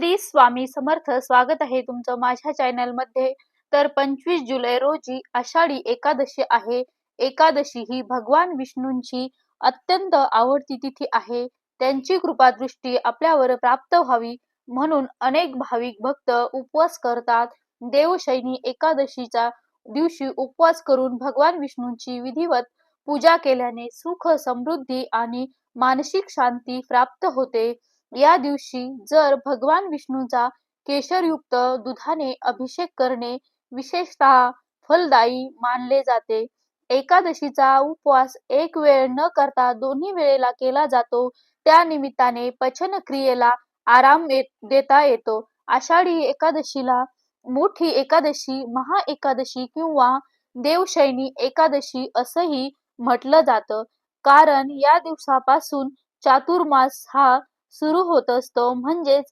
श्री स्वामी समर्थ. स्वागत आहे तुमचं माझ्या चॅनल मध्ये. तर 25 जुलै रोजी आषाढी एकादशी आहे. एकादशी ही भगवान विष्णूंची अत्यंत आवडती तिथी आहे. त्यांची कृपा दृष्टी आपल्यावर प्राप्त व्हावी म्हणून अनेक भाविक भक्त उपवास करतात. देवशयनी एकादशीच्या दिवशी उपवास करून भगवान विष्णूंची विधिवत पूजा केल्याने सुख समृद्धी आणि मानसिक शांती प्राप्त होते. या दिवशी जर भगवान विष्णूचा केशरयुक्त दुधाने अभिषेक करणे विशेषतः फलदायी मानले जाते. एकादशीचा उपवास एक वेळ न करता दोन्ही वेळेला केला जातो. त्या निमित्ताने पचन क्रियेला आराम देता येतो. आषाढी एकादशीला मोठी एकादशी, महा एकादशी किंवा देवशयनी एकादशी असंही म्हटलं जातं. कारण या दिवसापासून चातुर्मास हा सुरू होत असतो. म्हणजेच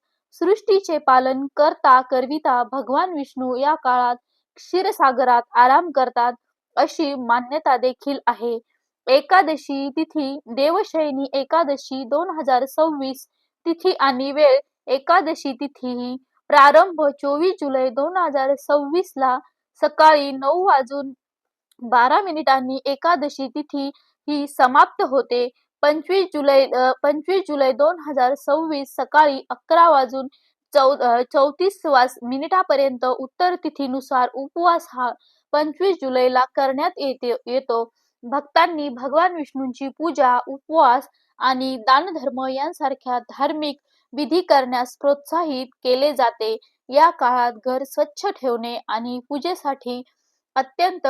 सृष्टीचे पालन करता करविता भगवान विष्णू या काळात क्षीरसागरात आराम करतात अशी मान्यता देखील आहे. एकादशी तिथी देवशयनी एकादशी 2026 तिथी आणि वेळ एकादशी तिथी ही प्रारंभ 24 जुलै 2026 ला सकाळी 9:12 एकादशी तिथी ही समाप्त होते. 25 जुलै 2026 सकाळी 11:34 पर्यंत उत्तर तिथीनुसार उपवास हा 25 जुलैला करण्यात येतो. भक्तांनी भगवान विष्णूंची पूजा, उपवास आणि दानधर्म यांसारख्या धार्मिक विधी करण्यास प्रोत्साहित केले जाते. या काळात घर स्वच्छ ठेवणे आणि पूजेसाठी अत्यंत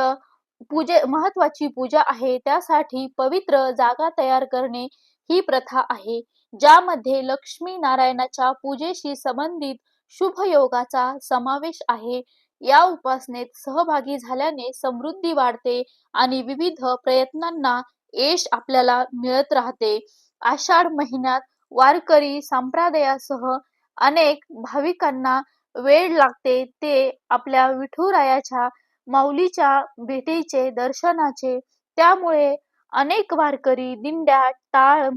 महत्वाची पूजा आहे. त्यासाठी पवित्र जागा तयार करणे ही प्रथा आहे, ज्यामध्ये लक्ष्मी नारायणाच्या पूजेशी संबंधित शुभ योगाचा समावेश आहे. या उपासनेत सहभागी झाल्याने समृद्धी वाढते आणि विविध प्रयत्नांना यश आपल्याला मिळत राहते. आषाढ महिन्यात वारकरी संप्रदायासह अनेक भाविकांना वेळ लागते ते आपल्या विठुरायाच्या माऊलीच्या भेटीचे, दर्शनाचे. त्यामुळे अनेक वारकरी दिंड्या, टाळ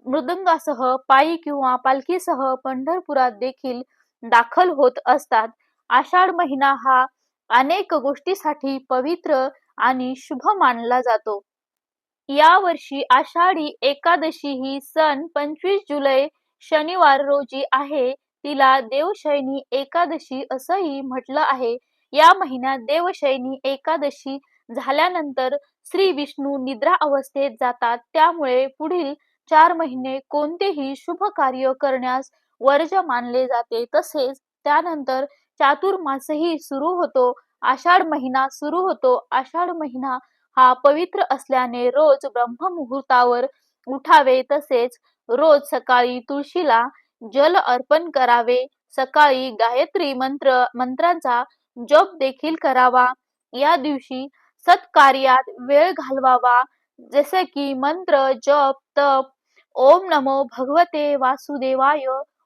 मृदंगासह पायी किंवा पालखीसह पंढरपुरात देखील दाखल होत असतात. आषाढ महिना हा अनेक गोष्टीसाठी पवित्र आणि शुभ मानला जातो. या वर्षी आषाढी एकादशी ही सन 25 जुलै शनिवार रोजी आहे. तिला देवशयनी एकादशी असंही म्हटलं आहे. या महिन्यात देवशयनी एकादशी झाल्यानंतर श्री विष्णू निद्रा अवस्थेत जातात. त्यामुळे पुढील 4 महिने कोणतेही शुभ कार्य करण्यास वर्ज मानले जाते. तसेच त्यानंतर चातुर्मासही सुरू होतो. आषाढ महिना सुरू होतो. आषाढ महिना हा पवित्र असल्याने रोज ब्रह्ममुहूर्तावर उठावे. तसेच रोज सकाळी तुळशीला जल अर्पण करावे. सकाळी गायत्री मंत्रांचा जप देखील करावा. या दिवशी सत्कार्यात वेळ घालवावा, जसे की मंत्र जप, तप, ओम नमो भगवते वासुदेवाय,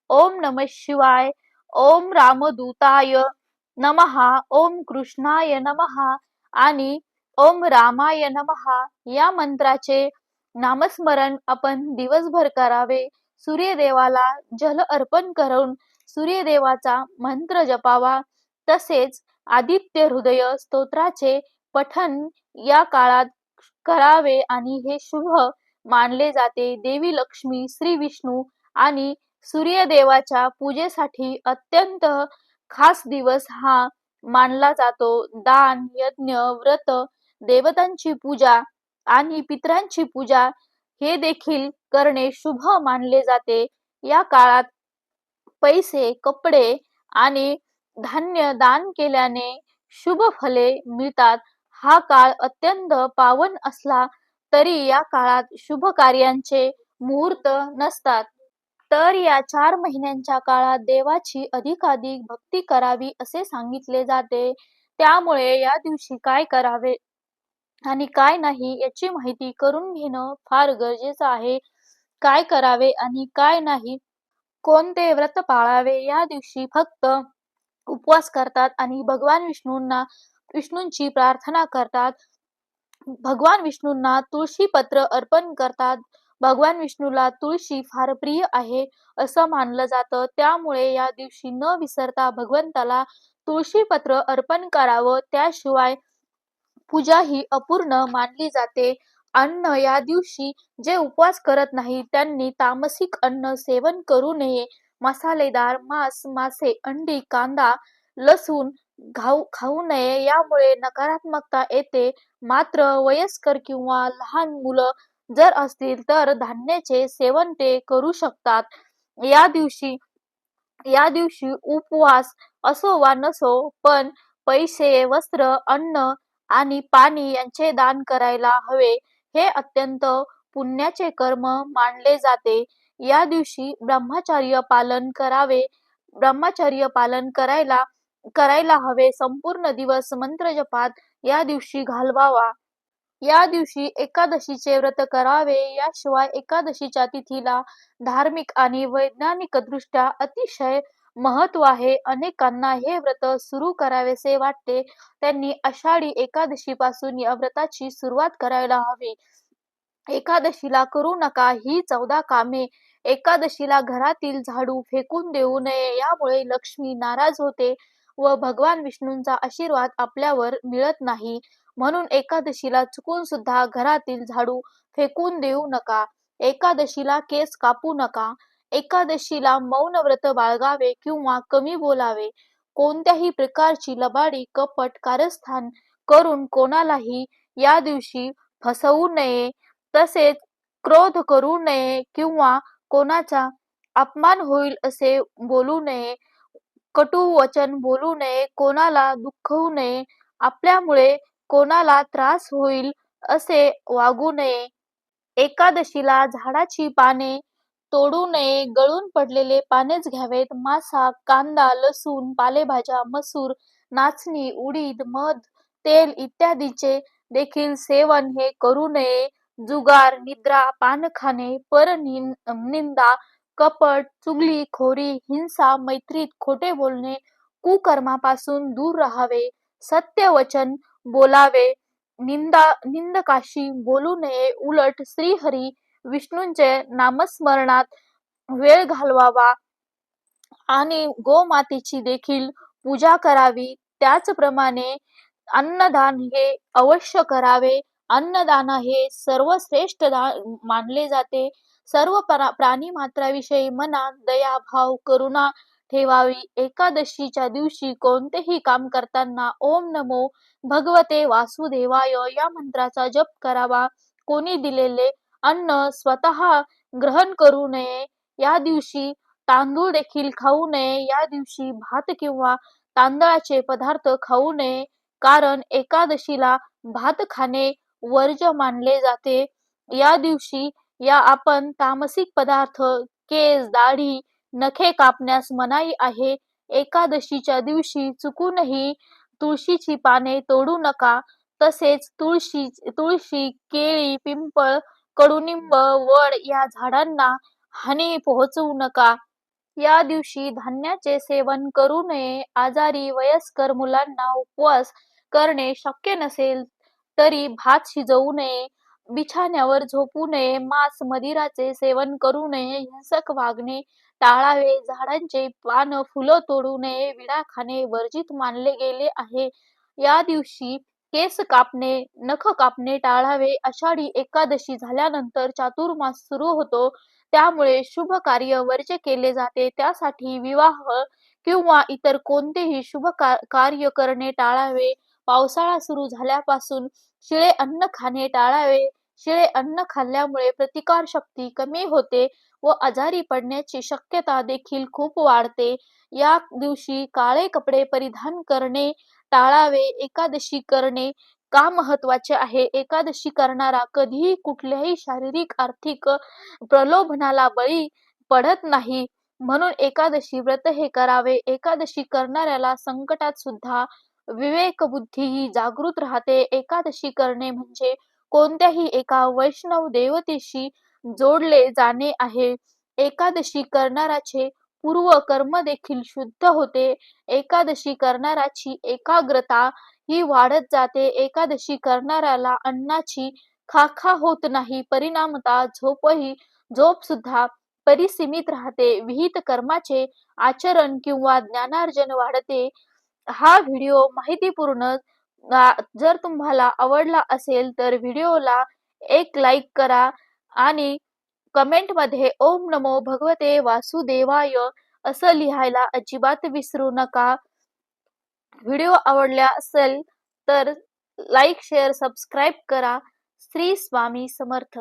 ओम नमः शिवाय, ओम रामदूताय नमः, ओम कृष्णाय नमः आणि ओम रामाय नमः या मंत्राचे नामस्मरण आपण दिवसभर करावे. सूर्यदेवाला जल अर्पण करून सूर्यदेवाचा मंत्र जपावा. तसेच आदित्य हृदय स्तोत्राचे पठण या काळात करावे आणि हे शुभ मानले जाते. देवी लक्ष्मी, श्री विष्णू आणि सूर्यदेवाच्या पूजेसाठी अत्यंत खास दिवस हा मानला जातो. दान, यज्ञ, व्रत, देवतांची पूजा आणि पितरांची पूजा हे देखील करणे शुभ मानले जाते. या काळात पैसे, कपडे आणि धान्य दान केल्याने शुभ फले मिळतात. हा काळ अत्यंत पावन असला तरी या काळात शुभ कार्यांचे मुहूर्त नसतात. तर या 4 महिन्यांच्या काळात देवाची अधिकाधिक भक्ती करावी असे सांगितले जाते. त्यामुळे या दिवशी काय करावे आणि काय नाही याची माहिती करून घेणं फार गरजेचं आहे. काय करावे आणि काय नाही, कोणते व्रत पाळावे. या दिवशी फक्त उपवास करतात आणि भगवान विष्णूंची प्रार्थना करतात. भगवान विष्णूंना तुळशी पत्र अर्पण करतात. भगवान विष्णूला तुळशी फार प्रिय आहे असं मानलं जातं. त्यामुळे या दिवशी न विसरता भगवंताला तुळशीपत्र अर्पण करावं. त्याशिवाय पूजा ही अपूर्ण मानली जाते. अन्न या दिवशी जे उपवास करत नाही त्यांनी तामसिक अन्न सेवन करू नये. मसालेदार मांस, मासे, अंडी, कांदा, लसूण खाऊ नये. यामुळे नकारात्मकता येते. मात्र वयस्कर किंवा लहान मुलं जर असतील तर धान्याचे सेवन ते करू शकतात. या दिवशी या दिवशी उपवास असो वा नसो, पण पैसे, वस्त्र, अन्न आणि पाणी यांचे दान करायला हवे. हे अत्यंत पुण्याचे कर्म मानले जाते. या दिवशी ब्रह्मचर्य पालन करावे. ब्रह्मचर्य पालन करायला करायला हवे. संपूर्ण दिवस मंत्रजपात या दिवशी घालवावा. या दिवशी एकादशीचे व्रत करावे. याशिवाय एकादशीच्या तिथीला धार्मिक आणि वैज्ञानिकदृष्ट्या अतिशय महत्त्व आहे. अनेकांना हे व्रत सुरू करावेसे वाटते. त्यांनी आषाढी एकादशीपासून या व्रताची सुरुवात करायला हवी. एकादशीला करू नका ही 14 कामे. एकादशीला घरातील झाडू फेकून देऊ नये. यामुळे लक्ष्मी नाराज होते व भगवान विष्णूंचा आशीर्वाद आपल्यावर मिळत नाही. म्हणून एकादशीला चुकून सुद्धा घरातील झाडू फेकून देऊ नका. एकादशीला केस कापू नका. एकादशीला मौन व्रत बाळगावे किंवा कमी बोलावे. कोणत्याही प्रकारची लबाडी, कपट, कारस्थान करून कोणालाही या दिवशी फसवू नये. तसेच क्रोध करू नये किंवा कोणाचा अपमान होईल असे बोलू नये. कटू वचन बोलू नये. कोणाला दुखवू नये. आपल्यामुळे कोणाला त्रास होईल असे वागू नये. एकादशीला झाडाची पाने तोडू नये. गळून पडलेले पानेच घ्यावेत. मासा, कांदा, लसूण, पालेभाज्या, मसूर, नाचणी, उडीद, मध, तेल इत्यादीचे देखील सेवन हे करू नये. जुगार, निद्रा, पान खाणे, परनिंदा, कपट, चुगलीखोरी, हिंसा, मैत्रीत खोटे बोलणे, कुकर्मापासून दूर राहावे. सत्य वचन बोलावे. निंदकाशी बोलू नये. उलट श्रीहरी विष्णूंचे नामस्मरणात वेळ घालवावा आणि गोमातेची देखील पूजा करावी. त्याचप्रमाणे अन्नदान हे अवश्य करावे. अन्नदान हे सर्वश्रेष्ठ दान मानले जाते. सर्व प्राणी मात्राविषयी मनात दया, भाव, करुणा ठेवावी. एकादशीच्या दिवशी कोणतेही काम करताना ओम नमो भगवते वासुदेवाय या मंत्राचा जप करावा. कोणी दिलेले अन्न स्वतः ग्रहण करू नये. या दिवशी तांदूळ देखील खाऊ नये. या दिवशी भात किंवा तांदळाचे पदार्थ खाऊ नये. कारण एकादशीला भात खाणे वर्ज्य मानले जाते. या दिवशी आपण तामसिक पदार्थ, केस, दाढी, नखे कापण्यास मनाई आहे. एकादशीच्या दिवशी चुकूनही तुळशीची पाने तोडू नका. तसेच तुळशी, केळी, पिंपळ, कडुनिंब, वड या झाडांना हानी पोहोचवू नका. या दिवशी धान्याचे सेवन करू नये. आजारी वयस्कर मुलांना उपवास करणे शक्य नसेल तरी भात शिजवू नये. बिछाण्यावर झोपू नये. मांस, मदिराचे सेवन करू नये. हिंसक वागणे टाळावे. झाडांचे पान, फुलं तोडू नये. विडा खाणे वर्जित मानले गेले आहे. या दिवशी केस कापणे, नख कापणे टाळावे. आषाढी एकादशी झाल्यानंतर चातुर्मास सुरू होतो. त्यामुळे शुभ कार्य वर्ज्य केले जाते. त्यासाठी विवाह किंवा इतर कोणतेही शुभ कार्य करणे टाळावे. पावसाळा सुरू झाल्यापासून शिळे अन्न खाणे टाळावे. शिळे अन्न खाल्ल्यामुळे प्रतिकारशक्ती कमी होते व आजारी पडण्याची शक्यता देखील खूप वाढते. या दिवशी काळे कपडे परिधान करणे टाळावे. एकादशी करणे का महत्वाचे आहे? एकादशी करणारा कधीही कुठल्याही शारीरिक, आर्थिक प्रलोभनाला बळी पडत नाही. म्हणून एकादशी व्रत हे करावे. एकादशी करणाऱ्याला संकटात सुद्धा विवेकबुद्धी ही जागृत राहते. एकादशी करणे म्हणजे कोणत्याही एका वैष्णव देवतेशी जोडले जाणे आहे. एकादशी करणाराचे पूर्व कर्म देखील शुद्ध होते. एकादशी करणाराची एकाग्रता ही वाढत जाते. एकादशी करणाऱ्याला अन्नाची खा होत नाही, परिणामतः झोप सुद्धा परिसीमित राहते, विहित कर्माचे आचरण किंवा ज्ञानार्जन वाढते. हा व्हिडिओ माहितीपूर्ण जर तुम्हाला आवडला असेल तर व्हिडिओला एक लाईक करा आणि कमेंटमध्ये ओम नमो भगवते वासुदेवाय असं लिहायला अजिबात विसरू नका. व्हिडिओ आवडला असेल तर लाईक, शेअर, सबस्क्राईब करा. श्री स्वामी समर्थ.